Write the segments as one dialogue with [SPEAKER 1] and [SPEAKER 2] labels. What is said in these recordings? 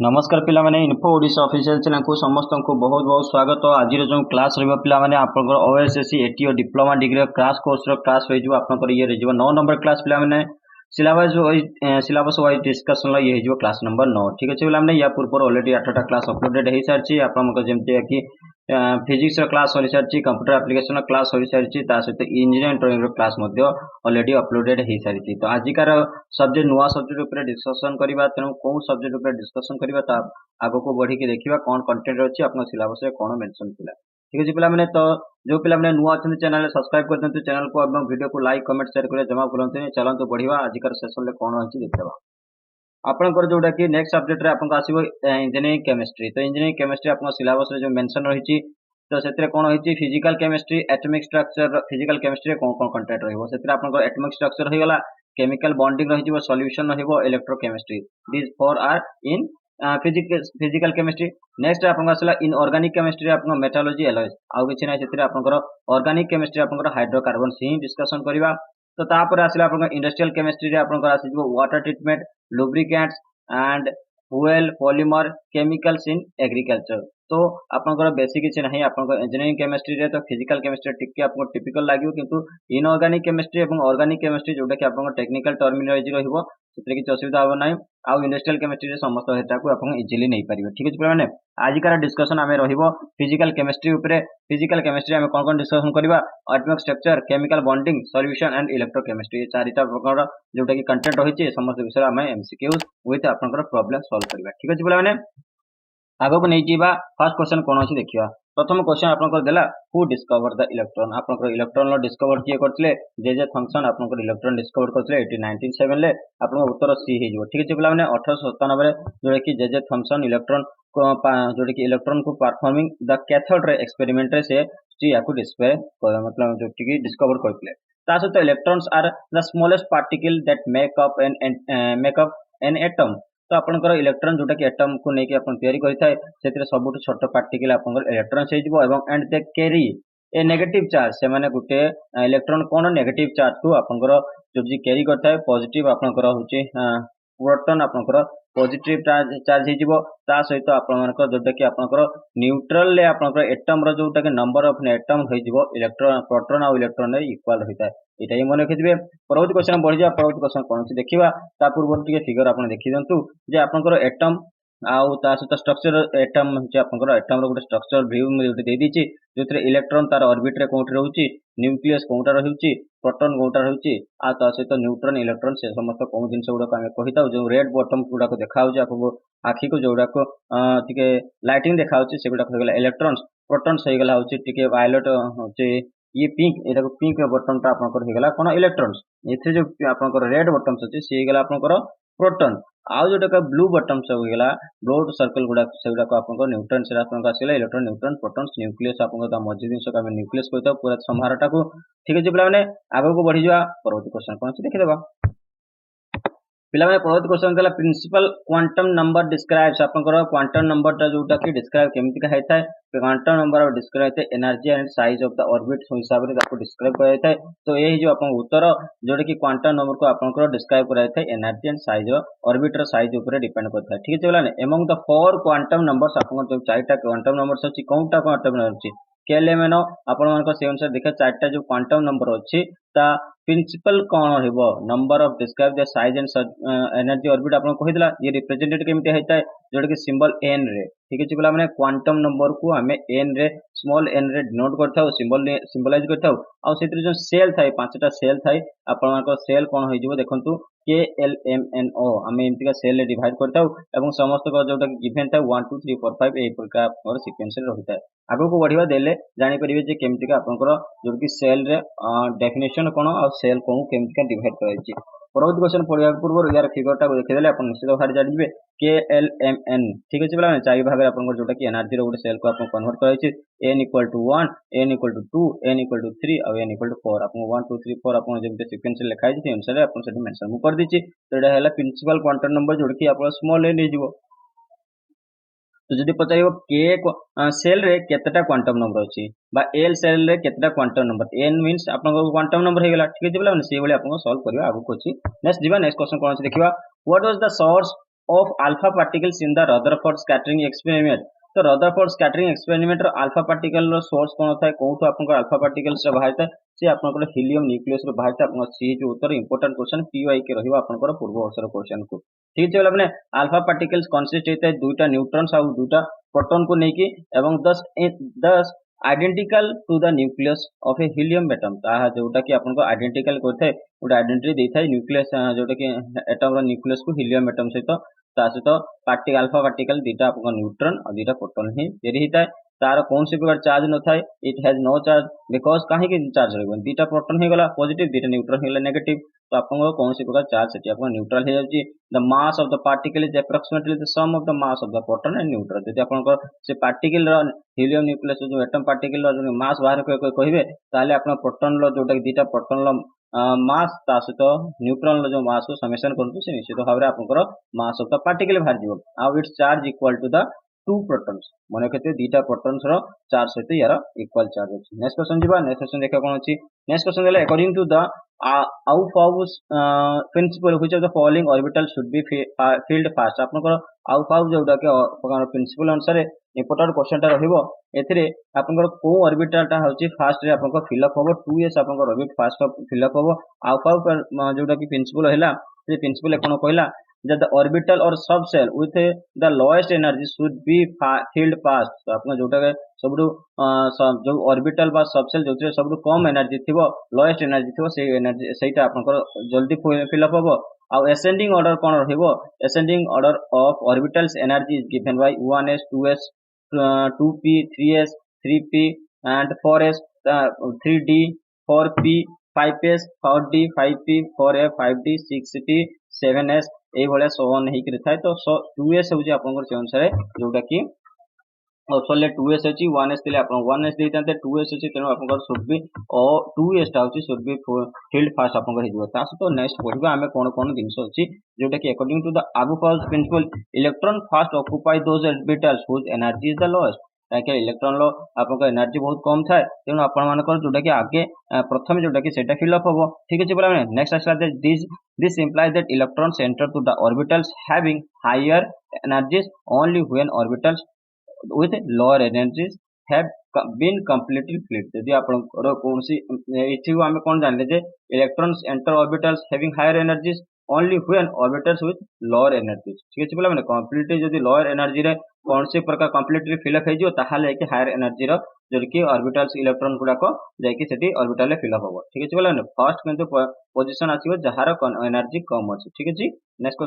[SPEAKER 1] नमस्कार पिला माने इन्फो ओडिशा ऑफिशियल चैनल को समस्त को बहुत बहुत स्वागत। आज जो क्लास रही पिला माने आपन ओएसएससी एटी और डिप्लोमा डिग्री क्लास कोर्स रो क्लास होई जो आपन ये रही 9 नंबर क्लास पिला माने सिलेबस वाइज डिस्कशन ये हो क्लास नंबर 9। ठीक अच्छे पिला माने या पूर्व ऑलरेडी 8टा क्लास अपलोडेड हो सारी आपन जमती कि फिजिक्स क्लास हो सारी, कंप्यूटर एप्लिकेशन क्लास हो सारी, सहित engineering drawing class already uploaded हो सारी। तो आजिकार सब्जेक्ट नुआ सब्जेक्ट उपर डिस्कसन करबा, तेणु कौ सब्जेक्ट उपर डिस्कसन करबा आगो को बढ़ी के देखिबा कौन कंटेंट अछि आपन सिलेबस रे कौन मेंशन थिला। ठीक अछि पिला माने, तो जो पिला माने नुआ अछन चैनल सब्सक्राइब कर देंतु चैनल को एवं वीडियो को लाइक कमेंट शेयर करे जमा करंतु। चलंतु बढ़िबा आजिकार सेशन ले कौन अछि देखबा। आपनकर जोटा कि नेक्स्ट सब्जेक्ट रे आपन आसीबो इंजीनियरिंग केमिस्ट्री। तो इंजीनियरिंग केमिस्ट्री आपन सिलेबस रे जो मेंशन रहिछि, तो सेतरे कोन होइछि physical chemistry atomic structure. Physical chemistry कोन कोन कंटेंट रहइबो सेतरे आपन एटॉमिक स्ट्रक्चर रहि गला, केमिकल बॉन्डिंग रहिजिबो, सॉल्यूशन रहिबो, electrochemistry. This four are in physical chemistry. Next आपन आसला इन ऑर्गेनिक केमिस्ट्री आपन मेटालॉजी एलॉयज आउ किछि नै सेतरे आपन ऑर्गेनिक केमिस्ट्री आपन हाइड्रोकार्बन से ही डिस्कशन करबा। तो तापर आसला आपन इंडस्ट्रियल केमिस्ट्री रे आपन आसीबो water treatment, lubricants and fuel, polymer, chemicals in agriculture. तो आपनकर बेसिक किछि नाही आपन इंजीनियरिंग केमिस्ट्री रे। तो फिजिकल केमिस्ट्री टिके आपन टिपिकल लागियो, किंतु इनऑर्गेनिक केमिस्ट्री एवं ऑर्गेनिक केमिस्ट्री जोटा कि आपन टेक्निकल टर्मिनोलॉजी रहइबो सेतरे किछि असुविधा होबो नाही। आ इंडस्ट्रियल केमिस्ट्री रे समस्त हेता को आपन इजीली नै परिबो। ठीक अछि माने आजिकार डिस्कशन हमें रहिबो फिजिकल केमिस्ट्री उपरे। फिजिकल केमिस्ट्री हमें कोन कोन डिस्कशन करबा, atomic structure, chemical bonding, solution and electrochemistry. चारिटा प्रकार जोटा कि कंटेंट रहिछि समस्त विषय हमें एमसीक्यूज विथ आपनकर प्रॉब्लम सॉल्व करबा। ठीक अछि माने आगो को नहीं जीवा। फर्स्ट क्वेश्चन कौन अच्छी देखिए। प्रथम क्वेश्चन आपन देला हु डिस्कवर द इलेक्ट्रॉन। आपन इलेक्ट्रॉन डिस्कवर किए करथिले जे थॉमसन आपन इलेक्ट्रॉन डिस्कवर करथिले 1897 ले। आपन उत्तर सी हे जो। ठीक अछि पिला माने 1897 रे जोटा कि जे थॉमसन इलेक्ट्रॉन को जोटा कि इलेक्ट्रॉन को performing the cathode ray experiment रे से याकू डिस्प्ले मतलब जो कि डिस्कवर करथिले। ता सहित electrons are the smallest particle that make up an atom. तो आपनकर इलेक्ट्रॉन जोटा कि एटम को लेके अपन तैयारी करिथाय सेतिर सबुठ छोट पार्टिकल आपनकर इलेक्ट्रॉन्स हे जिवो एवं and they carry A negative charge. से माने गुटे इलेक्ट्रॉन कोन नेगेटिव चार्ज को आपनकर जो जी कैरी करथाय पॉजिटिव आपनकर होची प्रोटॉन आपनकर पॉजिटिव चार्ज हे जिवो। ता सहित आपनकर जोटा कि आपनकर न्यूट्रल ले आपनकर एटम रो जोटा कि नंबर ऑफ एटम हे जिवो इलेक्ट्रॉन प्रोटॉन और इलेक्ट्रॉन रे इक्वल होइताय। एटा ही मन रखिथिबे। परवर्ती क्वेश्चन बढ़ि जा। परवर्ती क्वेश्चन कोन अछि देखिबा। ता पूर्व टिके फिगर आपन देखि दंतु जे आपनकर एटम आउ ता सहित स्ट्रक्चर एटम जे आपनकर एटम रो गुटे स्ट्रक्चर व्यू में जोटे दे दिछि, जोतरे इलेक्ट्रॉन तार ऑर्बिट रे कोठी रहउछि, न्यूक्लियस कोठा रहउछि, प्रोटॉन कोठा रहउछि, आ ता सहित न्यूट्रॉन इलेक्ट्रॉन से समस्त कोन जिंस गुडा को हमें कहिताउ। जो रेड बॉटम गुडा को देखाउछि आपको आखि को जोडा को टिके लाइटिंग देखाउछि से गुडा हो गेला इलेक्ट्रॉन्स। प्रोटॉन्स हे गेला होछि टिके वायलेट होछि ये पिंक, एटा को पिंक बटन ता आपनकर हे गेला कोन इलेक्ट्रॉन्स। एथे जो आपनकर रेड बटन अछि से हे गेला आपनकर प्रोटॉन। आउ जोटा का ब्लू बटन से हो गेला ब्लू सर्कल गुडा से गुडा को आपनकर न्यूट्रॉन से आपनकर आसीला इलेक्ट्रॉन, न्यूट्रॉन, प्रोटॉन्स, न्यूक्लियस आपनकर ता मझी जिंस को हमें न्यूक्लियस कहता पूरा समाहारटा को। ठीक अछि पिला माने आगो को बढ़ी जा। परवर्ती क्वेश्चन कोन अछि देखि देबा। पिला माने परवर्ती क्वेश्चन देला प्रिंसिपल क्वांटम नंबर डिस्क्राइब्स। आपनकर क्वांटम नंबर ता जोटा कि डिस्क्राइब केमिति का हेताय। क्वांटम नंबर ऑफ डिस्क्राइब थे energy and size of the orbit हिसाब रे ताको डिस्क्राइब करा जाय। तो ये जो आपन उत्तर जोटा कि क्वांटम नंबर को आपनकर डिस्क्राइब करा जाय एनर्जी एंड साइज ऑर्बिट रो साइज ऊपर डिपेंड करता है। ठीक अछि बोला ने। Among the four quantum numbers आपन जो चारटा क्वांटम नंबर्स अछि कोनटा क्वांटम नंबर अछि केएलएमएन आपन मानक से अनुसार देखा चारटा जो क्वांटम नंबर अछि ता प्रिंसिपल कौन हेबो number of describe the size and energy orbit आपन कहिदला। ये रिप्रेजेंटेड केमिति हेताय जोटा कि सिंबल एन रे। ठीक अछि बोला माने क्वांटम नंबर को हमें एन रे स्मॉल एन रे डिनोट करथाउ, सिंबलाइज करथाउ। आ सेतिर जो सेल थाय पांचटा सेल थाय आपन मानक सेल कोन होई जिवो देखंतु KLMNO हमें एमति का सेल रे डिवाइड करथाउ एवं समस्त को जोटा कि गिवन था 1 2 3 4 5 ए प्रकार और सीक्वेंस रे रहिता है। आगो को बढ़िबा देले जानि परिबे जे केमति का आपनकर जो कि सेल रे डेफिनेशन कोन और सेल को केमति का डिवाइड कराइ छि। परवर्ती क्वेश्चन पढ़िया पूर्व यार फिगरटा को देखि देले अपन निश्चित भाବରେ जानि जिवे KLMN। ठीक अछि बोला चारि भाग रे आपनकर जोटा कि एनर्जी रो गुटे सेल को आपन कन्वर्ट कराइ छि n = 1 n = 2 n = 3 और n = 4। आपन 1 2 3 4 आपन जेमते सीक्वेंस लेखाइ छि अनुसार आपन सेठी मेंशन मु कर दी छि। तो एटा हैला प्रिंसिपल क्वांटम नंबर जोड़ कि आपन स्मॉल n हे जिवो। तो जदि पचारिबो के सेल रे केतेटा क्वांटम नंबर अछि बा एल सेल रे केतेटा क्वांटम नंबर, n मींस आपन क्वांटम नंबर हे गेला। ठीक अछि बोला से बोले आपन सॉल्व करियो आगु कोछि। नेक्स्ट दिबा नेक्स्ट क्वेश्चन कोन अछि देखिबा। What was the source of alpha particles in the Rutherford scattering experiment। तो Rutherford scattering experiment alpha particle source कौन था कौटू आपन अल्फा पार्टिकल्स बाहर था सी आपन हिलियम न्यूक्लियस रो बाहर था सी जो उत्तर इंपोर्टेंट क्वेश्चन पीवाई के रहिबो आपन पूर्व वर्षर क्वेश्चन को ठीक है मैंने अल्फा पार्टिकल्स कंसिस्ट होता है दुईटा न्यूट्रॉन्स और दुईटा प्रोटॉन को लेकी एवं दस identical to the nucleus of a helium atom ताहा जोटा कि आपन आइडेंटिकल करथे गोटे आइडेंटिटी देथाय न्यूक्लियस जोटा कि एटम रो न्यूक्लियस को हीलियम एटम सहित सहित पार्टिकल अल्फा पार्टिकल दुईटा आपन न्यूट्रॉन और दुईटा प्रोटॉन ही तैयारी होता है तार कौन सी प्रकार चार्ज न थाए it has no charge because कहीं चार्ज रही दुईटा प्रोटॉन हो गला पॉजिटिव दुईटा न्यूट्रॉन हो नेगेटिव तो आपन कौन सी प्रकार चार्ज से आपन न्यूट्रल हो जाए the mass of the particle is approximately the sum of the mass of the proton and neutron यदि आपन से पार्टिकल हीलियम न्यूक्लियस जो एटम पार्टिकल जो मास बाहर कहे ताले आपन प्रोटॉन जोटा दुईटा प्रोटॉन मास ता सहित न्यूट्रॉन जो मास को समेसन करते से निश्चित भाव में आपंकर मास ऑफ द पार्टिकल बाहर जीव आउ its charge equal to the two protons मन रखते दुईटा प्रोटॉन्स रो चार्ज सहित यार इक्वल चार्ज अछि नेक्स्ट क्वेश्चन जीवा नेक्स्ट क्वेश्चन देखा कोन अछि नेक्स्ट क्वेश्चन देला अकॉर्डिंग टू द आउटफाउस principle which of the following orbital should be filled first आपनकर आउटफाउस जोटा के प्रिंसिपल अनुसार इंपोर्टेंट क्वेश्चन टा रहिबो एथिरे आपनकर को ऑर्बिटल टा होची फास्ट रे आपनकर फिल अप होबो 2s आपनकर ऑर्बिट फास्ट फिल अप होबो आउटफाउस जोटा कि प्रिंसिपल हैला से प्रिंसिपल कोन कहला that the orbital or subshell with the lowest energy should be filled fast तो आपन जोटा के सबडू जो ऑर्बिटल बा सबसेल जोथे सबडू कम एनर्जी थिबो लोएस्ट एनर्जी थिबो से एनर्जी सेटा आपनकर जल्दी फिल अप होबो आउ असेंडिंग ऑर्डर कोन रहइबो ascending order of orbitals energy is given by 1s 2s 2p 3s 3p and 4s 3d 4p 5s 4d 5p 4f 5d 6p 7s ये भाया सोन होकर थाए तो 2s हूँ आप अनुसार जोटा कि ऑप्शन 2s अच्छी 1s देते आप 1s देते 2s अच्छी तेणु आप शुड बी 2s टा शुड बी फील्ड फास्ट आप सहित नेक्स्ट पढ़ा आम कौन कौन जिन अच्छी जोटा कि according to the Aufbau principle electron first occupy those orbitals whose energy is the lowest क्या इलेक्ट्रॉन लो आपको एनर्जी बहुत कम थाए तेणु आपण जोटा कि आगे प्रथम जोटा कि सेटा फिल अप होबो ठीक अछि बोला नेक्स्ट आसला this implies that electrons enter to the orbitals having higher energies only when orbitals with lower energies have been completely filled यदि आपण कौन सी इथि हम कोन जानले जे electrons enter orbitals having higher energies only when orbitals with lower energies ठीक अछि बोला माने कंप्लीटली जदी लोअर एनर्जी रे कौन से प्रकार कंप्लीटली फिल अप हेजियो ताहाले कि हायर एनर्जी रो जो कि ऑर्बिटल्स इलेक्ट्रॉन गुडा को जाई सेठी ऑर्बिटल रे फिल अप होबो ठीक अछि बोला फर्स्ट किंतु पोजीशन आसीबो जहार एनर्जी कम अछि ठीक अछि नेक्स्ट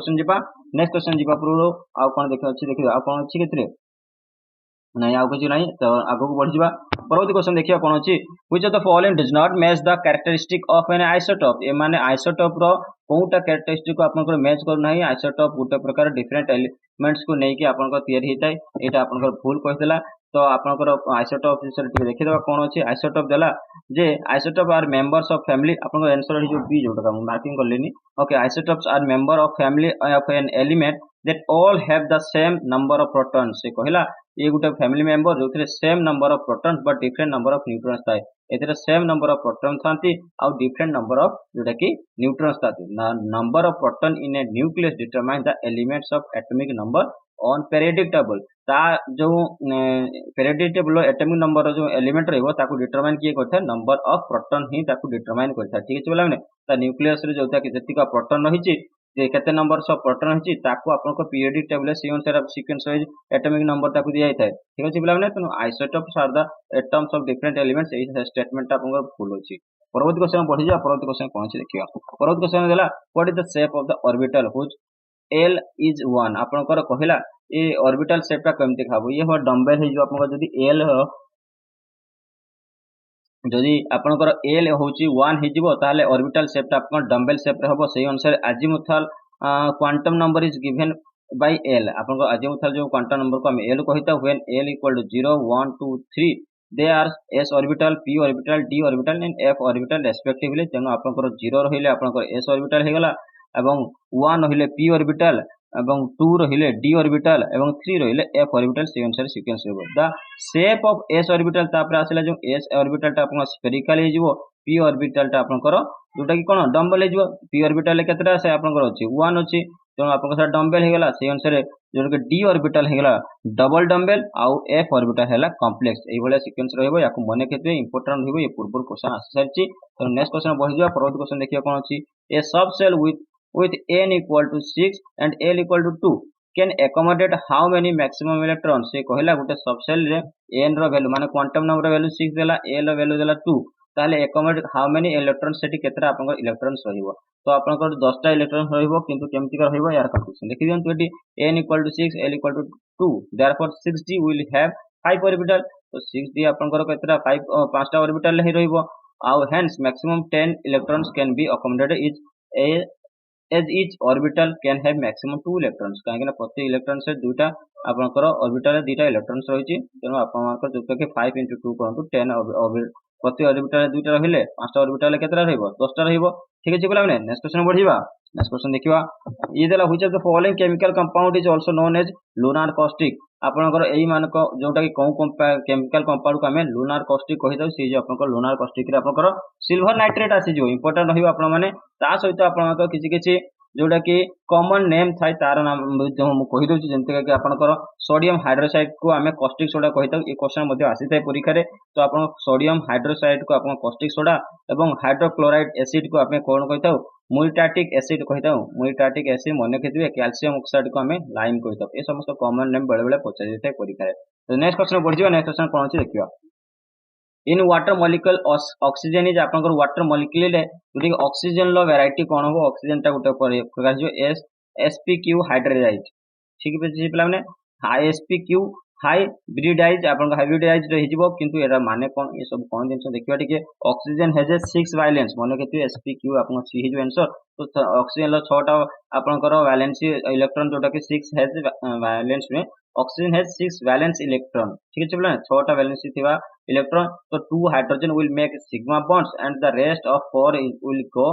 [SPEAKER 1] क्वेश्चन जीवा पूर्व आ कोन देखियो आ कोन अछि केतरे नहीं आउ किसी नहीं तो आगो को बढ़ जावा परवर्ती क्वेश्चन देखिया कोन अछि which of the following does not match the characteristic of an isotope ए माने आइसोटोप रो कोउटा कैरेक्टरिस्टिक को आपन को मैच कर नाही आइसोटोप गुटे प्रकार डिफरेंट एलिमेंट्स को नेकी आपन को तैयारी हेताय एटा आपन को भूल कहतला तो आपन को आइसोटोप विषय टिके देखि देबा कोन अछि आइसोटोप देला जे isotope are members of family आपन को आंसर है जो बी जोटा हम मार्किंग कर लेनी okay isotopes are member of family of an element that all have the same number of protons से कहला ये गुटे फैमिली मेंबर जो same number of protons but different number of neutrons थाए एथरे सेम नंबर ऑफ प्रोटॉन थांती और different number of जोटा कि neutrons थाती number of proton in A nucleus determine the elements of atomic number on periodic table ता जो periodic table atomic number जो element रहबो ताको डिटरमाइन किए करथा नंबर ऑफ प्रोटॉन ही ताको डिटरमाइन करथा ठीक अछि बोला माने ता न्यूक्लियस रे जोटा कि जतिका प्रोटॉन रहिछि जे केते नंबर सब प्रोटॉन रहिछि ताको आपन को पीरियोडिक टेबल से अनुसार सीक्वेंस वाइज एटॉमिक नंबर ताको दिया जाय ठीक अछि बोला माने तनो isotopes are the atoms of different elements a statement आपन को भूल अछि परवर्ती क्वेश्चन पढ़ि जा परवर्ती क्वेश्चन कोन अछि देखियो परवर्ती क्वेश्चन देला what is the shape of the orbital which L is 1 आपन को कहला ए ऑर्बिटल शेप ता केमते खाबो ये हो डंबल हे जो आपन को जदी L हो जदि आपनकर L होची 1 हे जिवो ताले ऑर्बिटल शेप ता आपन डंबल शेप रे हबो सेही अनुसार azimuthal quantum number is given bye L आपन को अजीमुथल जो क्वांटम नंबर को हम L कहिता when L equal to 0 1 2 3 they are s orbital p orbital d orbital and f orbital respectively तेनो आपनकर 0 रहिले आपनकर s ऑर्बिटल हे गला एवं 1 रहिले p ऑर्बिटल एवं 2 रहिले d ऑर्बिटल एवं 3 रहिले f ऑर्बिटल से अनुसार सीक्वेंस होबो the shape of s orbital तापर आसिला जो s ऑर्बिटल ता आपन स्फेरिकल हे जिवो p ऑर्बिटल ता आपन करो जोटा कि कोन डंबल हे जिवो p ऑर्बिटल केतरा से आपन करो अछि 1 अछि तेणु आपन डम्बेल होगा से अनुसार जो कि डी ऑर्बिटल होगा डबल डम्बेल आउ एफ ऑर्बिटल है कॉम्प्लेक्स ये सीक्वेंस रहिबो या मन के इंपोर्टेंट रहिबो ये पूर्व क्वेश्चन आसी सारी। तो नेक्स्ट क्वेश्चन बढ़ी जा परवर्ती क्वेश्चन देखिए कौन अच्छी ए सब cell with n equal to 6 and l equal to 2 can accommodate how many maximum electrons से कहला गोटे सबसेल रे n रो वैल्यू माने क्वांटम नंबर वैल्यू 6 देला l रो वैल्यू देला 2 ताले accommodate how many electrons सेठी केतरा आपन इलेक्ट्रॉन्स रहिबो। तो आपन 10टा इलेक्ट्रॉन रहिबो किंतु केमति का रहिबो यार कंक्लूजन देखि दियंतु eighty n equal to 6 l equal to 2 therefore 6d will have 5 orbital। तो 6d आपन केतरा 5 5टा ऑर्बिटल ही रहिबो आउ hence maximum 10 electrons can be accommodated is a as each orbital can have maximum 2 electrons कहीं प्रति इलेक्ट्रॉन से दुईटा आपनकर ऑर्बिटल दुईटा इलेक्ट्रॉन्स रही तेणु आपनकर जोटा कि 5 into 2 करंतु 10 प्रति ऑर्बिटल दुईटा रहिले 5टा ऑर्बिटल केतरा रहइबो 10टा रहइबो। ठीक अछि बोला माने नेक्स्ट क्वेश्चन बढ़िबा। नेक्स्ट क्वेश्चन देखिबा ये देला which of the following chemical compound is also known as lunar caustic आपनकर एई मानक जोटा कि कोन केमिकल कंपाउंड को हमें लुनार कॉस्टिक कहि दउ से जे आपनकर लुनार कॉस्टिक रे आपनकर सिल्वर नाइट्रेट आसी जो इंपोर्टेंट रहिबो आपन माने ता सहित आपनकर किछि किछि जोटा कि कॉमन नेम थाए तार नाम जो मु कहि दउची जेंते कि आपनकर सोडियम हाइड्रोक्साइड को हमें कॉस्टिक सोडा कहि दउ। ए क्वेश्चन मध्ये आसी थाए परीक्षा रे तो आपन सोडियम हाइड्रोक्साइड को आपन कॉस्टिक सोडा एवं हाइड्रोक्लोराइड एसिड को आपन कोन कहि दउ मुल्टाटिक एसिड कहि दउ। मुल्टाटिक एसिड मन रखिथिबे कैल्शियम ऑक्साइड को हमें लाइम कहि दउ। ए समस्त कॉमन नेम बेले बेले पचारि थाए परीक्षा रे। तो नेक्स्ट क्वेश्चन बढ़ जियो। नेक्स्ट क्वेश्चन कोन अछि देखियो in water molecule oxygen is आपनकर वाटर मॉलिक्यूल रे जोटी ऑक्सीजन लो वैरायटी कोन हो ऑक्सीजन टा गोटे प्रकार जो sp3 हाइड्रोडाइज। ठीक है पिला माने हाई sp3 हाइब्रिडाइज आपन हाइब्रिडाइज रहि जिवो किंतु एरा माने कोन ये सब कोन दिन देखिबा ठीक है ऑक्सीजन हैज ए 6 वैलेंस मन केतु sp3 आपन सी हिज आंसर। तो ऑक्सीजन लो 6 टा आपनकर वैलेंसी इलेक्ट्रॉन जोटा कि 6 हैज वैलेंस में ऑक्सीजन हैज 6 वैलेंस इलेक्ट्रॉन। ठीक है पिला 6 टा वैलेंसी थिबा इलेक्ट्रॉन तो 2 hydrogen will make sigma bonds and the rest of 4 will go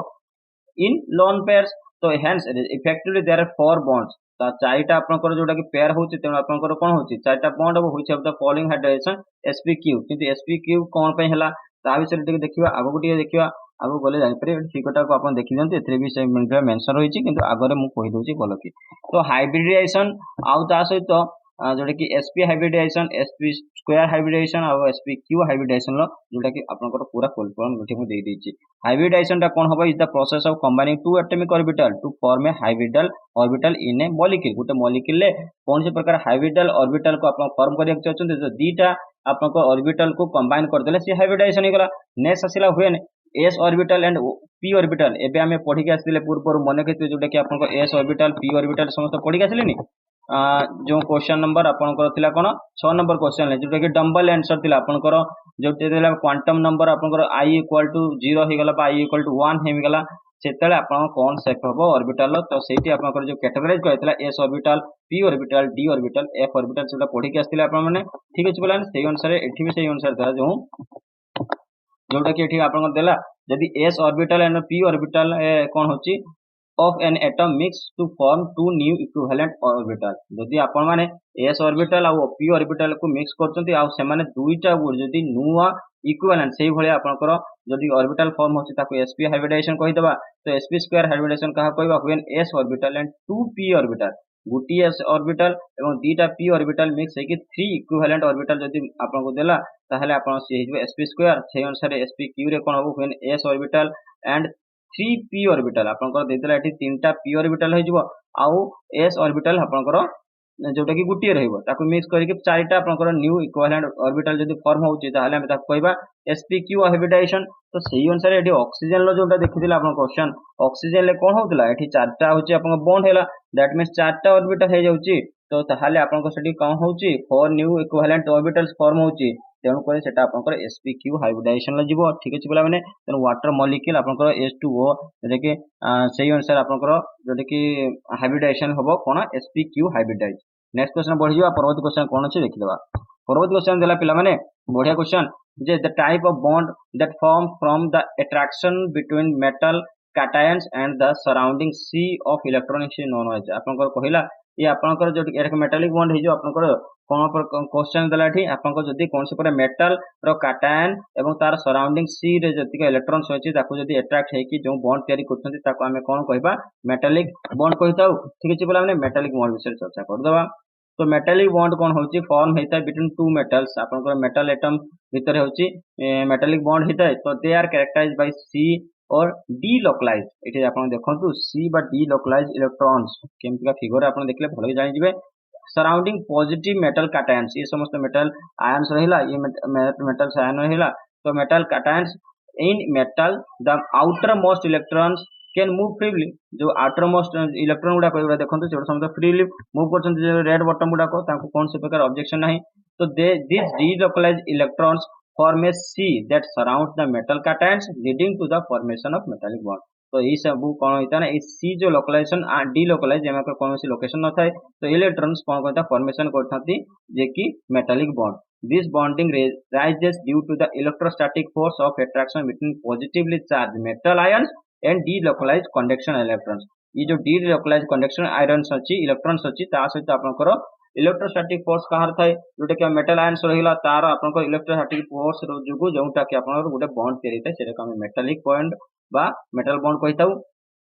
[SPEAKER 1] in lone pairs। तो hence effectively there are 4 bonds। तो चारिटा आपनकर जोटा कि पेयर होची तेनु आपनकर कोन होची चारिटा बॉन्ड हो which of the following hydrogen sp3 किंतु sp3 कोन पे हला ता विषय टिके देखिबा आगो टिके देखिबा आगो गले जानि परे ठीकटा को आपन देखि जंते एथरे भी से मेंशन रहिछि किंतु आगरे मु कहि दोची बोल कि तो हाइब्रिडाइजेशन आउ ता सहित जोटा कि sp हाइब्रिडाइजेशन sp2 हाइब्रिडाइजेशन और sp3 हाइब्रिडाइजेशन लो जोटा कि आपनकर पूरा फुल फॉर्म मु दे देछि। हाइब्रिडाइजेशन टा कोन होबो is the process of combining two atomic orbital to form a hybrid orbital in a molecule गोटे मॉलिक्यूल ले कौन से प्रकार हाइब्रिडल ऑर्बिटल को आपन फॉर्म करिया चाहछन तो दीटा आपनको ऑर्बिटल को कंबाइन कर देले से हाइब्रिडाइजेशन हे गला। नेक्स्ट आसिला when s orbital and p orbital एबे हमें पढी के आसिले पूर्व मन के जोटा कि आपनको s ऑर्बिटल p ऑर्बिटल समस्त पढी के आसिलेनी जो क्वेश्चन नंबर आपनकर थिला कोन 6 नंबर क्वेश्चन ले जोटा कि डम्बल आंसर थिला आपनकर जोटे देला क्वांटम नंबर आपनकर i इक्वल टू 0 हे गला बा i इक्वल टू 1 हे गला सेतले आपन कोन सेट होबो ऑर्बिटल तो सेठी आपनकर जो कैटेगराइज करथिला s orbital p orbital d orbital f orbital सेटा पढी के आस्थिला आपन माने। ठीक अछि बोला सेही अनुसार एठी भी सेही अनुसार देला जो जोटा कि एठी आपनकर देला यदि s orbital and p orbital कोन होची of an atom mixed to form two new equivalent orbital। जदि आपण माने s ऑर्बिटल और p ऑर्बिटल को मिक्स करचंती आ से माने दुईटा जदि नुआ इक्विवेलेंट सेही भली आपनकर जदि ऑर्बिटल फॉर्म होची ताको sp हाइब्रिडाइजेशन कहि देबा तो sp2 हाइब्रिडाइजेशन कहा कहबा when s orbital and 2 p orbital गुटी s ऑर्बिटल एवं दीटा p ऑर्बिटल मिक्स है कि 3 इक्विवेलेंट ऑर्बिटल जदि आपन को देला ताहले आपन से हिजबे sp2 सेही अनुसार sp3 रे कोन होबो when s orbital and 3p orbital आपनकर देतला एठी तीनटा p ऑर्बिटल हे जिवो आउ s ऑर्बिटल आपनकर जोटा कि गुटी रहइबो ताको मिक्स करके चारिटा आपनकर न्यू इक्विवेलेंट ऑर्बिटल जदि फॉर्म होउची ताहले हम ताको कहबा sp3 हाइब्रिडाइजेशन। तो सेही अनुसार एठी ऑक्सीजन लो जोटा देखिथिला आपन क्वेश्चन ऑक्सीजन ले कोन होतला एठी चारटा होची आपन बॉन्ड हैला दैट मींस चारटा ऑर्बिटल हे जाउची तो ताहले आपन को सेठी कोन होउची 4 न्यू इक्विवेलेंट ऑर्बिटल्स फॉर्म होउची तेणु कर सेटा आपनकर sp3 हाइब्रिडाइजेशन ला जिवो। ठीक अछि बोला माने तेणु वाटर मॉलिक्यूल आपनकर H2O जे कि सेही अनुसार आपनकर जोटा कि हाइब्रिडाइजेशन होबो कोन sp3 हाइब्रिडाइज। नेक्स्ट क्वेश्चन बढ़ि जिवा परवर्ती क्वेश्चन कोन अछि देखिबा। परवर्ती क्वेश्चन देला पिला माने बढ़िया question J the type of bond that form from the attraction between metal cations and the surrounding sea of electrons is known as आपनकर कहिला ये आपनकर जो मेटालिक बॉन्ड हो आपनकर कौन क्वेश्चन देला एठी आपनकर जदी कौन से पर मेटल रो कैटायन एवं तार सराउंडिंग सी रे जति इलेक्ट्रॉन्स होची ताको जदी अट्रैक्ट हे कि जो बॉन्ड तयारी करछन्ती ताको हमें कोन कहबा मेटालिक बॉन्ड कहिताउ ठीक अछि बोला हमने मेटालिक बॉन्ड विषय चर्चा कर दबा। तो मेटालिक बॉन्ड कौन होची फॉर्म हेता बिटवीन टू मेटल्स आपनकर मेटल एटम भीतर होची मेटालिक बॉन्ड हेता तो दे आर कैरेक्टराइज्ड बाय सी और डी लोकलाइज एठी आपन देखंतु सी बा डी लोकलाइज इलेक्ट्रॉन्स केमतिका फिगर आपन देखले भलो जानि जिवे सराउंडिंग पॉजिटिव मेटल कैटायंस ये समस्त मेटल आयंस रहिला ये मेटल आयन रहिला तो metal cations in metal the outer most electrons can move freely जो आउटर मोस्ट इलेक्ट्रॉन गुडा देखंतु से समस्त फ्रीली मूव करछन जो रेड बॉटम गुडा को ताको कोन से प्रकार ऑब्जेक्शन नहीं तो दे this delocalize electrons form a C that surrounds the metal cations leading to the formation of metallic bond। तो ये सब कौन होता है ना इस C जो लोकलाइजेशन डीलोकलाइज जेमा को कौन सी लोकेशन न थाए तो इलेक्ट्रॉन्स कौन करता फॉर्मेशन करथाती जे कि metallic bond this bonding rises due to the electrostatic force of attraction between positively charged metal ions and delocalized conduction electrons। ये जो delocalized conduction ions अछि इलेक्ट्रॉन्स अछि ता सहित आपनकर इलेक्ट्रोस्टैटिक फोर्स कहार थाए जोटा कि मेटल आयंस रहिला तार आपनकर इलेक्ट्रोस्टैटिक फोर्स जुगु जोटा कि आपनकर गोटे बॉन्ड तयारी थाए सेटा हम मेटालिक बॉन्ड बा मेटल बॉन्ड कहिताउ।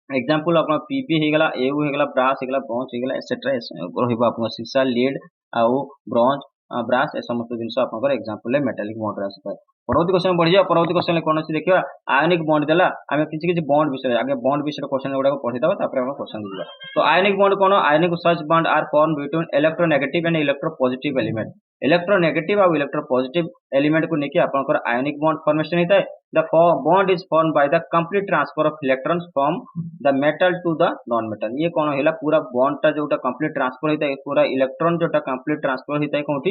[SPEAKER 1] एग्जांपल आपन पीपी हे गला एयू हे गला ब्रास हे गला ब्रोंज हे गला एटसेट्रा रहिबा आपन सीसा लीड आउ ब्रोंज ब्रास ए समस्त जिंस आपनकर एग्जांपल मेटालिक बॉन्ड रे आसी परवर्ती क्वेश्चन बढ़िया परवर्ती क्वेश्चन कौन अच्छी देखिए आयनिक बॉन्ड देला आम किसी बॉन्ड विषय आगे बॉन्ड विषय क्वेश्चन गुड़ा पढ़ीदबा क्वेश्चन दिया। तो आयनिक बॉन्ड कौन ionic such bond are form between electronegative and electropositive element electronegative और इलेक्ट्रोपॉजिटिव एलिमेंट को लेके आपनकर आयनिक बॉन्ड फॉर्मेशन होता है। The bond is form by the complete transfer of electrons from the metal to the non metal ये कौन है पूरा बॉन्ड टा जोटा कंप्लीट ट्रांसफर होता है पूरा इलेक्ट्रॉन जोटा कंप्लीट ट्रांसफर होता है कौन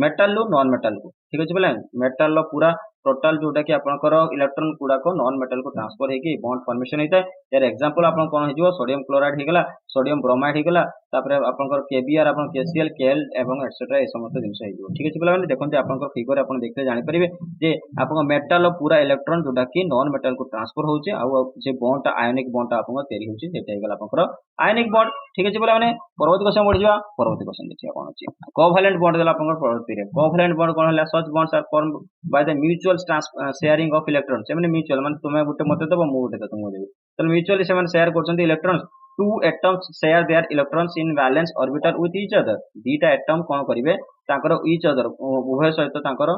[SPEAKER 1] मेटल रू नॉन मेटल को ठीक अच्छे बोले मेटल पूरा टोटाल जोटा कि आपनकर इलेक्ट्रॉन गुड़ा को नॉन मेटल को ट्रांसफर होगी बॉन्ड फॉर्मेशन होता है यार एग्जांपल आपन कौन हो सोडियम क्लोराइड हो गला सोडियम ब्रोमाइड हो गला तापर आपनकर केबीआर आपन केसीएल केएल एवं एटसेट्रा ए समस्त जिंस हो ठीक अछि बोला माने देखंते आपनकर फिगर आपन देखले जानि परिबे जे आपन मेटल पूरा इलेक्ट्रॉन जोटा कि नॉन मेटल को ट्रांसफर होचे आ जे बॉन्ड आयनिक बॉन्ड आपन तयारी होची जेटा हो गला आपनकर आयनिक बॉन्ड ठीक अछि बोला माने परवर्ती क्वेश्चन बढ़ जावा परवर्ती क्वेश्चन देखिया कोन अछि कोवैलेंट बॉन्ड देला आपनकर परवर्ती रे कोवैलेंट बॉन्ड कोन हला such bonds are form by the mutual sharing of electrons से म्यूचुअल मान तुम्हें गोटे मत देबो मु गोटे तुमको देबी तो म्यूचुअली से शेयर करछन्ती electrons two atoms share their electrons in valence orbital with each other दीटा एटम कोन करिवे ताकर ईच अदर उभय सहित ताकर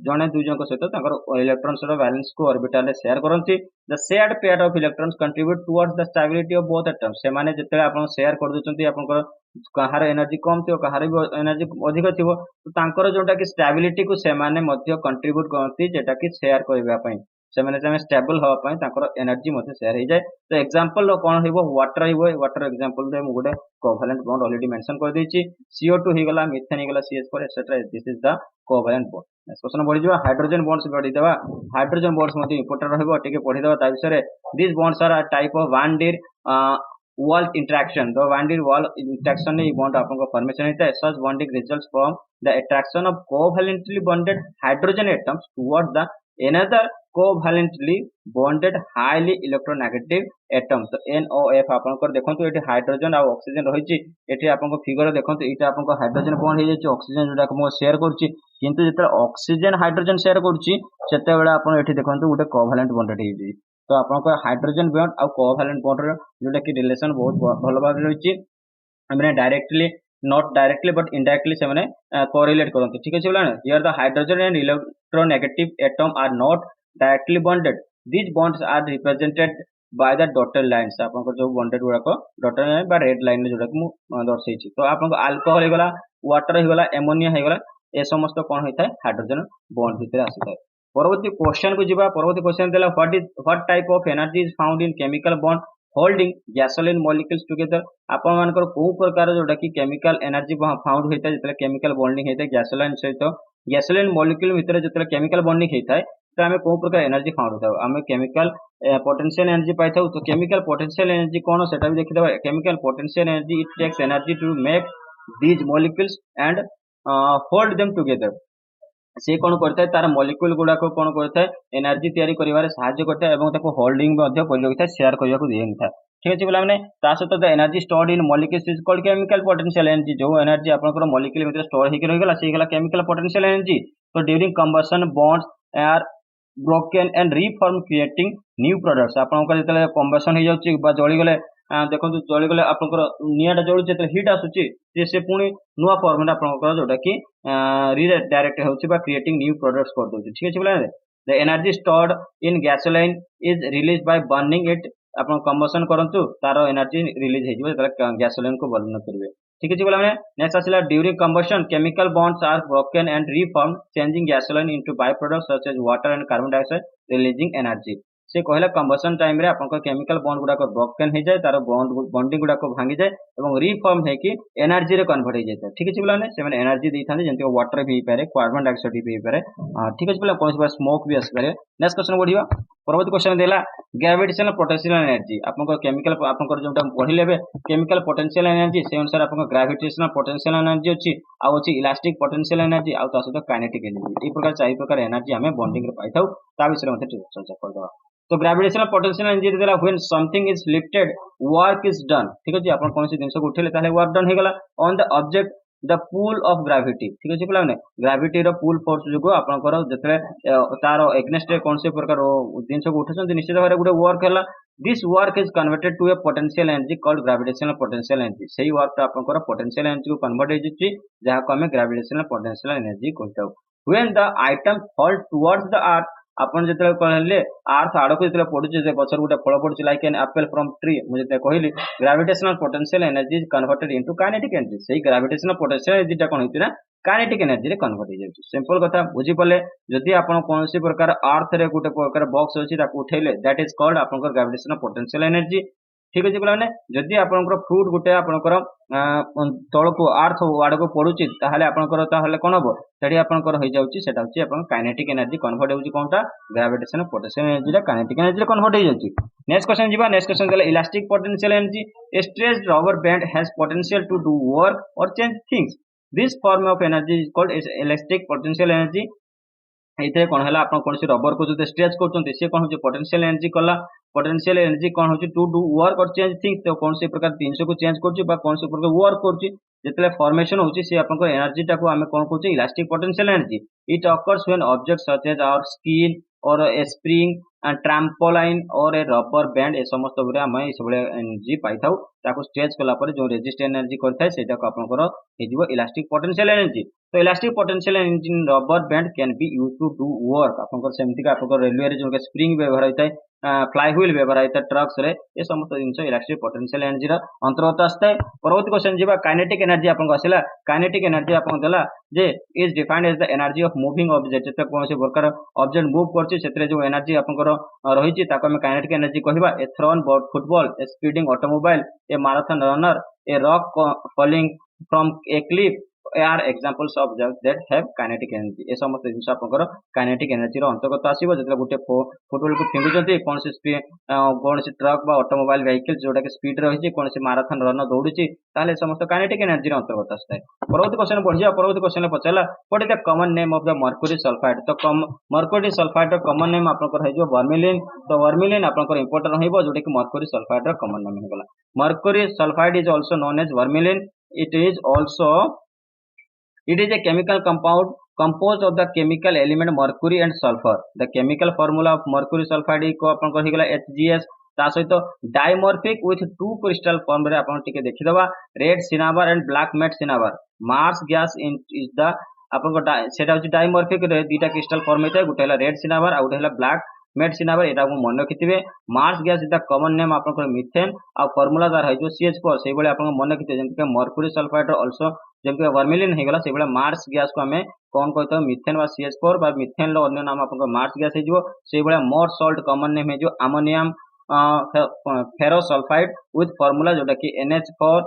[SPEAKER 1] जने दुई जन सहित ताकर इलेक्ट्रॉन्स रो वैलेंस को ऑर्बिटल रे शेयर करन्ती the shared pair of electrons contribute towards the stability of both atoms से माने जते आपन शेयर कर दोचंती आपनकर कहार एनर्जी कम थियो कहार भी एनर्जी अधिक थियो तो तांकर जोटा कि स्टेबिलिटी को से माने मध्य कंट्रीब्यूट करन्ती जेटा कि शेयर करबा पई से माने स्टेबल होबा पई तांकर एनर्जी मध्य शेयर हो जाए। तो एग्जांपल कोन हेबो वाटर हेबो वाटर एग्जांपल दे मु गोटे कोवैलेंट बॉन्ड ऑलरेडी मेंशन कर देछि CO2 हे गला मीथेन हे गला CH4 etcetera this is the covalent bond. Next question बढ़ी जावा हाइड्रोजन बॉन्ड्स बढ़ी देबा हाइड्रोजन बॉन्ड्स मध्ये इंपोर्टेंट रहबो टिके पढ़ी देबा ता विषय रे this bonds are a type of van der wall interaction the van der wall interaction ने bond आपन को फॉर्मेशन होता है such bonding results from the attraction of covalently bonded hydrogen atoms towards the another covalently bonded highly electronegative atom तो NOF आपन को देखंतु एठी हाइड्रोजन और ऑक्सीजन रहिछि एठी आपन को फिगर देखंतु एटा आपन को हाइड्रोजन बॉन्ड हे जाछि ऑक्सीजन जोटा को शेयर करछि किंतु जेते ऑक्सीजन हाइड्रोजन शेयर करछि सेते बेला आपन एठी देखंतु गोटे कोवैलेंट बॉन्डेड हे जाछि तो आपन हाइड्रोजन बॉन्ड और कोवैलेंट बॉन्ड जोटा कि रिलेशन बहुत भल भाव रही है directly not directly but indirectly से माने कोरिलेट करते ठीक है बोला here the hydrogen and electronegative atom are not directly bonded this bonds are represented by the dotted lines आपन जो बॉन्डेड गुडा को डॉटेड लाइन बा रेड लाइन जोटा कि मु दर्शैछि तो आपन अल्कोहल हे गला वाटर हे गला एमोनिया हे गला ए समस्त कोन होइता है हाइड्रोजन बॉन्ड भीतर आसीता है। परवर्ती क्वेश्चन को जीवा परवर्ती क्वेश्चन देला what type of energy is found in chemical bond holding gasoline molecules together आपन मानकर को प्रकार जोटा कि केमिकल एनर्जी फाउंड होइता जतले केमिकल बॉन्डिंग होइता गैसोलीन सहित गैसोलीन मॉलिक्यूल भीतर जतले केमिकल बॉन्डिंग होइता तो हमें को प्रकार एनर्जी फाउंड होता है हमें केमिकल पोटेंशियल एनर्जी पाई था तो केमिकल पोटेंशियल एनर्जी कौन सेटा भी देखि देबा chemical potential energy it takes energy to make these molecules and hold them together से कौन करता है तार मॉलिक्यूल गुड़ा को कौन करता है एनर्जी तैयारी करिवारे सहायता करता है एवं ताको होल्डिंग में मध्य परिलक्षित शेयर करबा को दिए था ठीक अच्छे पे ता सहित the energy stored in molecules is called chemical potential energy. जो एनर्जी आपनकर मॉलिक्यूल भितर स्टोर होकर रहीगला से गला केमिकल पोटेंशियल एनर्जी। तो during combustion bonds are broken and reform creating new products. आपनकर जतले कंबशन हो जाउची बा जळी गले देखो जळी गले आपनकर नियाटा जळू जतले हीट आसुची से पुणी नुआ फॉर्म रे आपनकर जोटा कि रिडायरेक्ट होउची बा क्रिएटिंग न्यू प्रोडक्ट्स कर दोची। ठीक अछि बोला the energy stored in gasoline is release by burning it. आप कंबसन करंतु तार एनर्जी रिलीज हो जब गैसोलिन को बर्न करेंगे। ठीक है बोला नेक्स्ट आसला during combustion chemical bonds are broken and reform changing gasoline into by products such as water and carbon dioxide releasing energy. से कहला कंबशन टाइम रे आपन केमिकल बॉन्ड गुडा ब्रोकन हो जाए तार बॉन्डिंग गुडा भांगी जाए और रिफॉर्म होकर एनर्जी रे कन्वर्ट हो जाए। ठीक है बोला से एनर्जी दी था जमी वाटर भी पारे कार्बन डाइऑक्साइड भी पारे। ठीक है बोला कौन स्मोक भी आसपे। नेक्स्ट क्वेश्चन बढ़िया परवर्ती क्वेश्चन देला ग्रेविटेशनल पोटेंशियल एनर्जी। आपन केमिकल आपन जोटा पढ़िले केमिकल पोटेंशियल एनर्जी से अनुसार आपन ग्रेविटेशनल पोटेंशियल एनर्जी अच्छी आउ अच्छी इलास्टिक पोटेंशियल एनर्जी आउ ता सहित काइनेटिक एनर्जी। ये प्रकार चार प्रकार एनर्जी आम बॉन्डिंग रे पाई थाउ ता विषय में चर्चा करदवा। तो ग्रेविटेशनल पोटेंशियल एनर्जी देला when something is lifted work is done. ठीक अछि आपन कोन सी जिंस को उठेले ताले वर्क डन हे गला on the object the pull of gravity. ठीक अछि बोला ग्रेविटी रो पुल फोर्स जो आपनकर जतले तार एग्नेस्ट कौन से प्रकार जिंस को उठछन निश्चित भाव गोटे वर्क है। This work is converted to a potential energy called gravitational potential energy. सही वर्क आपनकर पोटेंशियल एनर्जी को कन्वर्ट हो जिछि जहा को हमें ग्रेविटेशनल पोटेंशियल एनर्जी कहताउ। When the item fall towards the earth आपन जतले कहले अर्थ आड़ को जतले पडुचे जे गछर गुटे फल पडुचे like an apple from tree मुझे ते कहली gravitational potential energy is converted into kinetic energy. सही ग्रेविटेशनल पोटेंशियल एनर्जी टा कोन होइतिना काइनेटिक एनर्जी रे कन्वर्ट हो जाउची। सिंपल कथा बुझी पले जदि आपन कोनसी प्रकार अर्थ रे गुटे प्रकार बॉक्स अछि ताको उठेले दैट इज कॉल्ड आपन ग्रेविटेशनल पोटेंशियल एनर्जी। ठीक अछि बोला जदि आपनकर फ्रूट गुटे आपनकर तळ को अर्थ आड़ को पडुची ताहले आपनकर ताहले कोन हबो सेठी आपनकर होई जाउची सेटा होची आपन काइनेटिक एनर्जी कन्वर्ट होउची कोनटा ग्रेविटेशनल पोटेंशियल एनर्जी रे काइनेटिक एनर्जी रे कन्वर्ट हो जाउची। नेक्स्ट क्वेश्चन जीवा नेक्स्ट क्वेश्चन देला elastic potential energy. A stretched rubber band has potential to do work or change things. This form of energy is called elastic potential energy. एते कोन हला आपन कोनसी रबर को जो स्ट्रेच करचोंती से कोन होची पोटेंशियल एनर्जी कला पोटेंशियल एनर्जी कौन होची to do work or change things. तो कौन से प्रकार जिनस को चेंज करची बा कौन से प्रकार वर्क करची जेतले फॉर्मेशन होची से आपन को एनर्जी टा को हमें कोन कहूची elastic potential energy. It occurs when object such as our skin or a spring and ट्रैम्पोलाइन और ए रबर बैंड ए समस्त गुरे हम ए सब एनर्जी पाई थाउ ताको स्ट्रेच कला पर जो रेजिस्ट एनर्जी करथाय सेटा को आपनकर हेजिवो इलास्टिक पोटेंशियल एनर्जी। तो elastic potential energy in rubber band can be used to do work. आपनकर सेमति का आपनकर रेलवे रे जो स्प्रिंग व्यवहार होइताय फ्लाई व्हील व्यवहार होता ट्रक्स रे ये समस्त जिनस इलास्टिक पोटेंशियल एनर्जी रा अंतर्गत आस्ते। परवर्ती क्वेश्चन जीवा काइनेटिक एनर्जी आपन आसिला काइनेटिक एनर्जी आपन देला जे is defined as the energy of moving object. जते कोनसे प्रकार ऑब्जेक्ट मूव करछि सेतरे जो एनर्जी आपनकर रहिछि ताको हम काइनेटिक एनर्जी कहबा। A thrown football a speeding automobile a marathon runner a rock falling from a cliff are examples of that have kinetic energy. ए समस्त जिनस आपनकर काइनेटिक एनर्जी रो अंतर्गत आसीबो। जतले गुटे फुटबॉल को फेंगुचंती कोनसे ट्रक बा ऑटोमोबाइल व्हीकल जोटा के स्पीड रहिछि कोनसे मैराथन रनर दौड़ुछि ताले समस्त काइनेटिक एनर्जी रो अंतर्गत आस्ताय। परवर्ती क्वेश्चन बढ़िया परवर्ती क्वेश्चन पचाला what is the common name of the mercury sulphide. तो मर्क्यूरी सल्फाइड रो कॉमन नेम आपनकर है जो वर्मिलिन। तो वर्मिलिन आपनकर इंपोर्टेंट रहइबो जोटा कि मर्क्यूरी सल्फाइड रो कॉमन नेम हो गला। Mercury sulphide is also known as vermilion. It is a chemical compound composed of the chemical element mercury and sulfur. The chemical formula of mercury sulfide को अपन कहि गेला HGS ता सहित dimorphic with two crystal form रे अपन टिके देखि दबा red cinnabar and black metacinnabar. Marsh gas is the अपन को सेटा होची डायमॉर्फिक रे दीटा क्रिस्टल फॉर्म हेता गुटे हला रेड सिनाबर आ गुटे हला ब्लैक मैट सिनाबर। एटा को मन रखिथिबे marsh gas is the common name अपन को मीथेन आ फार्मूला दार है जो CH4 सेहि बळे अपन मन रखिथिबे जेंति मर्क्यूरी सल्फाइड आल्सो जेमके वर्मिलिन हे गला से बळे मार्स गैस को हमें कोन कहतो मीथेन बा CH4 बा मीथेन लो अन्य नाम अपन मार्स गैस हे जो से बळे मोर सॉल्ट कॉमन नेम हे जो ammonium ferrous sulphide with formula जोटा कि NH4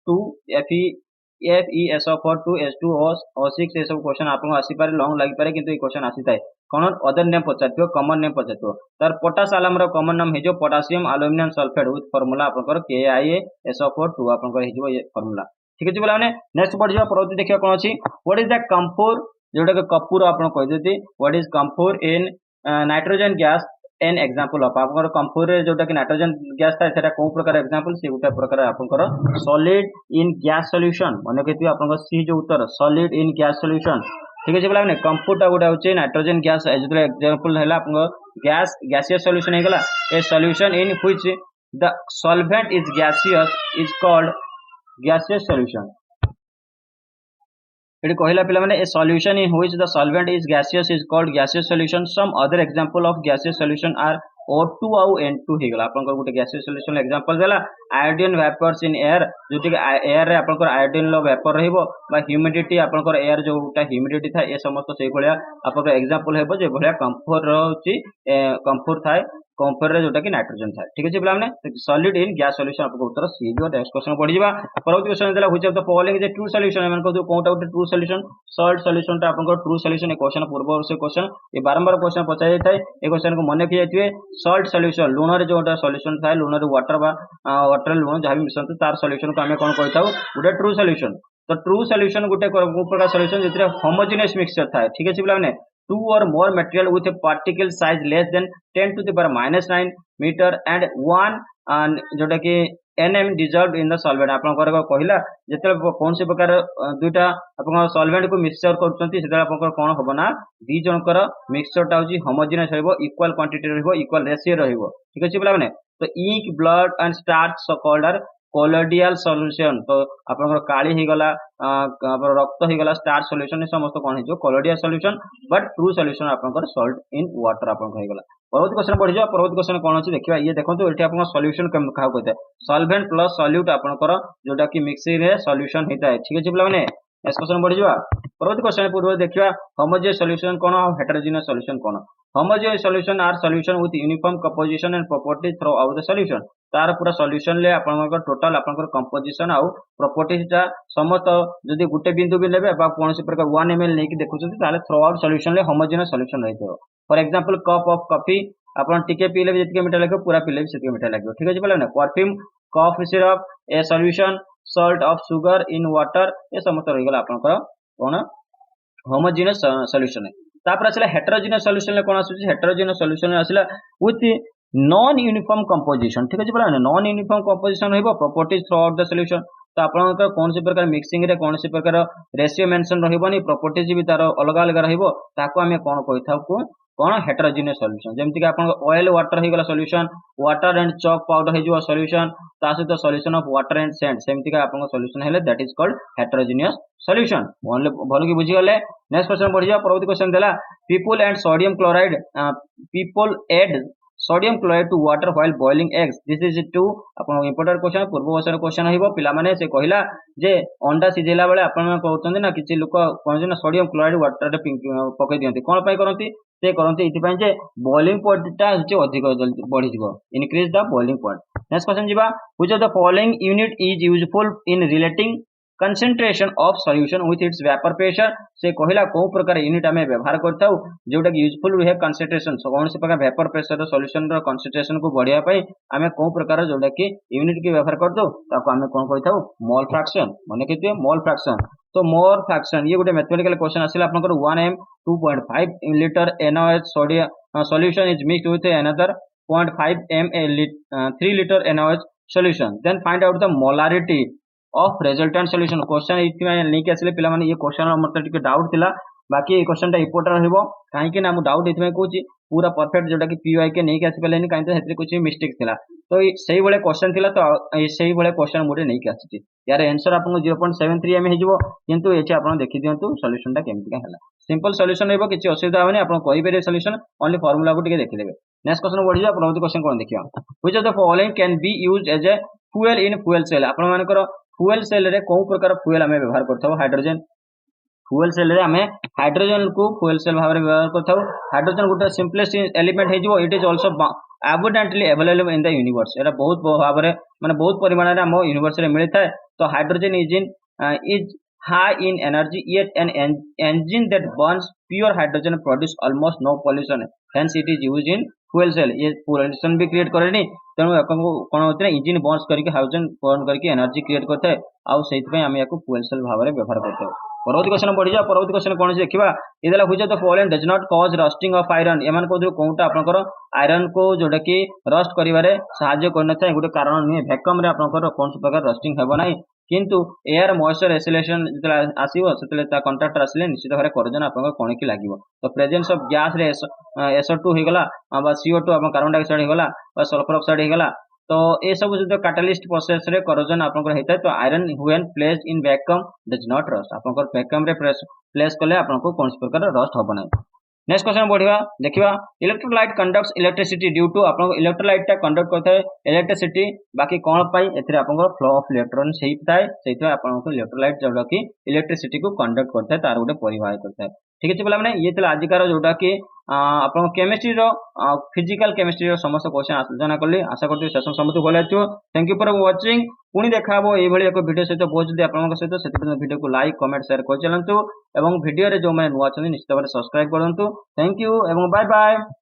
[SPEAKER 1] 2 FeSO4 2 H2O6 ये सब क्वेश्चन आपन आसी पारे लॉन्ग लागि पारे किंतु ये क्वेश्चन आसी थाए कोन अदर नेम पचातियो कॉमन नेम पचातियो। तर पोटास आलम रो कॉमन नेम हे जो potassium aluminium sulphate with formula आपन KiSO4 2 आपन हेजिबो ये फार्मूला। ठीक अछि बोला नेक्स्ट बढ़ जा परवर्ती देखिया कोन अछि व्हाट इज द कंफोर जोटा के कपूर आपन कहि देती what is camphor in nitrogen gas an example of आपन कंपोर रे जोटा कि नाइट्रोजन गैस था सेटा को प्रकार एग्जांपल से गोटे प्रकार आपन सॉलिड इन गैस सॉल्यूशन मन केति आपन सी जो उत्तर सॉलिड इन गैस सॉल्यूशन ठीक अछि बोला ने कंपोटा गोटा होचे नाइट्रोजन गैस जो एग्जांपल हैला आपन गैस गैसियस सॉल्यूशन हे गला ए solution in which the solvent is gaseous is called gaseous solution it कहला पिला माने a solution in which the solvent is gaseous is called gaseous solution some other example of gaseous solution are O2 ଆଉ N2 हे गला आपन गुटे gaseous solution example देला iodine vapors in air जोटी के air रे आपन iodine लो vapor रहिबो बा humidity आपन air जोटा humidity था ए समस्त से भलिया आपन example हेबो जे भलिया कंफोर रहउची कंफोर थाए कंफोर रे जोटा कि नाइट्रोजन थाए ठीक अछि पिला माने सॉलिड इन गैस सॉल्यूशन आपन उत्तर सी जो नेक्स्ट क्वेश्चन पढि जिबा परवर्ती क्वेश्चन देला which of the following is a true solution एमन को कोनटा उटे ट्रू सॉल्यूशन सॉल्ट सॉल्यूशन ता आपन ट्रू सॉल्यूशन ए क्वेश्चन पूर्व से क्वेश्चन ए बारंबार क्वेश्चन पचाई थाए ए क्वेश्चन को मन रखि जाइथिबे सॉल्ट सॉल्यूशन लूण रे जोटा सॉल्यूशन थाए लूण रे वाटर बा वाटर लूण जहा भी मिसंत तार सॉल्यूशन को हमें कोन कहताउ उटे ट्रू सॉल्यूशन तो ट्रू सॉल्यूशन गुटे प्रकार सॉल्यूशन जेतरे होमोजेनियस मिक्सचर थाए ठीक अछि पिला माने two or more material with a particle size less than 10 to the power minus 9 meter and one जोटा कि nm dissolved in the solvent आपन कहला जेते कौन से प्रकार दुटा आपन सॉल्वेंट को मिक्सचर करछंती सेटा आपन कोन होबना दी जनकर मिक्सचर टा होची होमोजेनियस रहइबो इक्वल क्वांटिटी रहइबो इक्वल रेशियो रहइबो ठीक अछि बोला माने तो ink blood and starch so called colloidal solution तो आपन काली ही गला रक्त ही गला स्टार्च सॉल्यूशन समस्त कोन हिजो कोलोडियल सॉल्यूशन बट ट्रू सॉल्यूशन आपन सॉल्ट इन वाटर आपन ही गला परवर्ती क्वेश्चन पढि जा परवर्ती क्वेश्चन कोन अछि देखिबा ये देखंतु एठी आपन सॉल्यूशन कम कहा कहते सॉल्वेंट प्लस सॉल्यूट आपन जोटा कि मिक्सिंग रे सॉल्यूशन हेता है ठीक अछि बोला माने नेक्स्ट क्वेश्चन पढि जा परवर्ती क्वेश्चन पूर्व देखिबा होमोजेनियस सॉल्यूशन कोन और हेटेरोजेनियस सॉल्यूशन कोन homogeneous solution are solution with uniform composition and properties throughout the solution तार पूरा सॉल्यूशन ले आपन टोटल आपन कंपोजिशन आउ प्रॉपर्टीज ता समस्त जदी गुटे बिंदु भी लेबे बा कोन से प्रकार 1 ml लेके देखुछन ताले थ्रू आउट सॉल्यूशन ले होमोजेनियस सॉल्यूशन रहइतो for example cup of coffee आपन टिके पीले जति मीठा लागो पूरा पीले सेति मीठा लागो ठीक अछि बोला ना perfume cough syrup a solution salt of sugar in water ए समस्त रहि गेला आपन कोन होमोजेनियस सॉल्यूशन है तापर आसला हेटेरोजेनियस सॉल्यूशन ले कोन आसुची हेटेरोजेनियस सॉल्यूशन आसला विथ नॉन यूनिफॉर्म कंपोजिशन ठीक अछि बोला ना नॉन यूनिफॉर्म कंपोजिशन रहइबो properties throughout the solution तो आपन कौन से प्रकार मिक्सिंग रे कौन से प्रकार रेशियो मेंशन रहइबोनी प्रॉपर्टीज भी तार अलग अलग रहइबो ताको हमें कोन कहिथाउ को कोन हेटेरोजेनियस सॉल्यूशन जेमति कि आपन ऑयल वाटर हे गला solution water and chalk powder हे जो सॉल्यूशन ता सहित solution of water and sand सेमति का आपन सॉल्यूशन हेले that is called heterogeneous solution भलो की बुझी गले नेक्स्ट क्वेश्चन बढ़ि जा परवर्ती क्वेश्चन देला people and sodium chloride people add sodium chloride to water while boiling eggs this is too अपन इंपोर्टेंट क्वेश्चन पूर्व वर्षर क्वेश्चन हिबो पिला माने से कहिला जे अंडा सिझेला बेले अपन कहउछन ना किछि लोक कहउछन ना सोडियम क्लोराइड वाटर रे पकै दियंती कोन पय करंती से करंती इति पय जे बॉइलिंग पॉइंट ता होची अधिक जल्दी बढ़ी जिवो increase the boiling point next question जिबा which of the following unit is useful in relating concentration of solution with its vapor pressure से कहला को प्रकार यूनिट हमें व्यवहार करथाउ जोटा कि यूजफुल रहे कंसंट्रेशन कौन से प्रकार वेपर प्रेशर रो सॉल्यूशन रो कंसंट्रेशन को बढ़िया पई हमें को प्रकार जोटा कि यूनिट के व्यवहार करथाउ ताको हमें कोन कहथाउ मोल फ्रैक्शन माने केते मोल फ्रैक्शन तो मोल फ्रैक्शन ये गोटे मैथमेटिकल क्वेश्चन आसिला आपनकर 1m 2.5 litre NaOH sodium solution is mixed with another 0.5 ml 3 litre NaOH solution then find out the molarity of resultant solution question इति नहीं के आसले पिला माने ये क्वेश्चन मतलब टिके डाउट थिला बाकी ये क्वेश्चन टा इंपोर्टेंट रहइबो काहे कि ना हम डाउट इति में कहूची पूरा परफेक्ट जोटा कि पीवाई के नहीं के आसी पलेनी काहे तो हेतरे कुछ मिस्टेक थिला तो सही बळे क्वेश्चन थिला तो सही बळे क्वेश्चन मोडे नहीं के आसी यार आंसर आपन 0.73 एम हेजिवो किंतु एचे आपन देखि दियंतु सॉल्यूशन टा केमति का हला सिंपल सॉल्यूशन रहइबो किछि असुविधा होनी आपन कहि बेरे सॉल्यूशन ओनली फार्मूला को टिके देखि लेबे नेक्स्ट क्वेश्चन बढ़ि जा परवर्ती क्वेश्चन कोन देखियो which of the following can be used as a fuel in fuel cell आपन मानकर फ्यूल सेल रे को प्रकार फ्यूल हमें व्यवहार करथाउ हाइड्रोजन फ्यूल सेल रे हमें हाइड्रोजन को फ्यूल सेल भाव व्यवहार करथाउ हाइड्रोजन गुटे सिंपलेस्ट एलिमेंट हे जिवो it is also abundantly available in the universe era बहुत भाव रे माने बहुत परिमाण रे हम यूनिवर्स रे मिलि थाए तो hydrogen is high in energy yet an engine that burns pure hydrogen produce almost no pollution hence it is used in fuel cell ये pollution भी क्रिएट करेनी तेणु कोन होतरे इंजन बर्न्स करके हाइड्रोजन बर्न करके एनर्जी क्रिएट करते आ सेति पय हम याको फ्यूल सेल भाव रे व्यवहार करते परवर्ती क्वेश्चन बढ़ी जा परवर्ती क्वेश्चन कौन देखा ये which of the following does not cause rusting of iron एमान को कोनटा आपनकर आयरन को जोटा कि रस्ट करिवारे सहाय्य करन थाए गोटे कारण नुहे वैक्यूम रे आपनकर कोन प्रकार रस्टिंग हेबो नाही किंतु एयर मॉइस्चर एसिलेशन जतला आसीबो सेतले ता कांट्राक्टर आसीले निश्चित भारे करजन आपनकर कोन की लागिवो तो प्रेजेंस ऑफ गैस रे SO2 हे गला बा CO2 आपन कार्बन डाइऑक्साइड हे गला बा सल्फर ऑक्साइड हे गला तो ये सब जो कैटालिस्ट प्रोसेस रे करोजन आपनकर हेता तो iron when placed in vacuum does not rust आपनकर वैक्यूम रे प्लेस कले आपनको कोन प्रकार रस्ट होबो नै नेक्स्ट क्वेश्चन बढ़िया देखिवा electrolyte conducts electricity due to आपन इलेक्ट्रोलाइट टा कंडक्ट करथाय इलेक्ट्रिसिटी बाकी कोन पाई एथरे आपन फ्लो ऑफ इलेक्ट्रॉन सेही थाए सेही आपन इलेक्ट्रोलाइट जोडा कि इलेक्ट्रिसिटी को कंडक्ट करथाय तार गोटे परिवाह करथाय ठीक अछि पिला माने ये तला आजिकार जोडा कि आपन केमिस्ट्री रो फिजिकल केमिस्ट्री रो समस्त क्वेश्चन आलोचना करली आशा करथि सेशन समस्त भले आछो थैंक यू फॉर वाचिंग पुणी देखाबो ए भली एक वीडियो सहित बहुत जल्दी आपन सहित सेति वीडियो को लाइक कमेंट शेयर कर चलंतु एवं वीडियो रे जो मैं नुवा छन निश्चित भाବରେ सब्सक्राइब करंतु थैंक यू एवं बाय बाय।